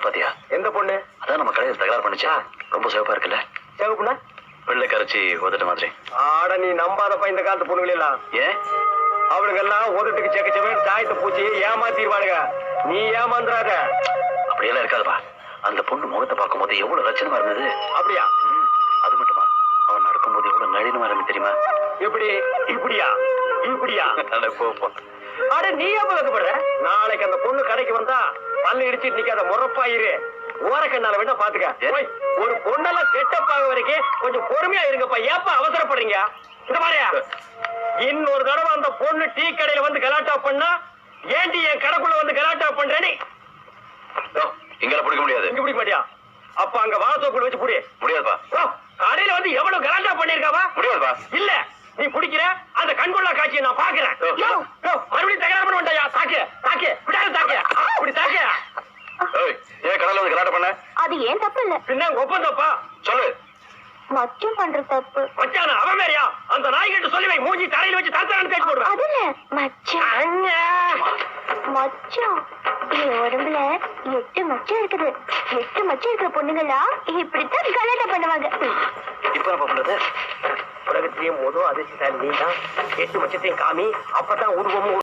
பொண்ணு பாத்தியா? எந்த பொண்ணு? அதான் நம்ம கடையில் தகராறு பண்ணிச்சா? ரொம்ப சிவப்பா இருக்குல்ல? சிவப்புனா வெள்ளை கரைச்சி உதட்ட மாதிரி. ஆட நீ நம்பாதப்பா இந்த காலத்து பொண்ணுகள் எல்லாம். ஏன்? அவளுங்க எல்லாம் உதட்டுக்கு செக்கச்சவன் சாயத்தை பூச்சி ஏமாத்திடுவானுங்க. நீ ஏமாந்துறாத. அப்படியெல்லாம் இருக்காதுப்பா. அந்த பொண்ணு முகத்தை பார்க்கும் போது எவ்வளவு லட்சணமா இருந்தது. அப்படியா? அது மட்டுமா, அவன் நடக்கும் போது எவ்வளவு நளினமா இருந்து தெரியுமா? எப்படி? இப்படியா? இப்படியா? போப்போம். அட நீ எப்ப வைக்கப்படுற? நாளைக்கு அந்த பொண்ணு கடைக்கு வந்தா பல்லு இடிச்சு நிக்காத முறப்பாயிரு. ஓரக்கண்ணால வேணா பாத்துக்க. ஒரு பொண்ணெல்லாம் செட்டப் ஆக வரைக்கும் கொஞ்சம் பொறுமையா இருங்கப்பா. ஏப்பா அவசரப்படுறீங்க? இந்த மாதிரியா இன்னொரு தடவை அந்த பொண்ணு டீ கடையில வந்து கலாட்டா பண்ணா, ஏன்டி என் கடைக்குள்ள வந்து கலாட்டா பண்றேன்னு இங்கெல்லாம் பிடிக்க முடியாது. இங்க பிடிக்க மாட்டியா? அப்ப அங்க வாசோக்குள்ள வச்சு புடி. முடியாதுப்பா. கடையில வந்து எவ்வளவு கலாட்டா பண்ணிருக்காவா? முடியாதுப்பா. இல்ல நீ பிடிக்கிற அந்த கண்கொள்ளா காட்சியை நான் பாக்குறேன். மறுபடியும் தகராறு பண்ண வேண்டாயா? தாக்கு தாக்கு விடாது தாக்கு அப்படி தாக்கு. ஏன் கடையில வந்து கலாட்டம் பண்ண? அது ஏன் தப்பு இல்ல. பின்ன ஒப்பம் தப்பா? சொல்லு. மச்சம் பண்ற தப்பு. மச்சான அவன் வேறையா? அந்த நாய்கிட்ட சொல்லி வை, மூஞ்சி தரையில வச்சு தரத்தரன்னு தேய்ச்சி போடுவேன். அது இல்ல மச்சம். மச்சம் என் உடம்புல 8 மச்சம் இருக்குது. 8 மச்சம் இருக்கிற பொண்ணுங்களா இப்படித்தான் கலாட்டா பண்ணுவாங்க. இப்ப நம்ம பண்றது உலகத்திலேயே மொதல் அதிர்ஷ்டசாலி நீ தான். 8 மச்சத்தையும் காமி, அப்பதான் உருவமும்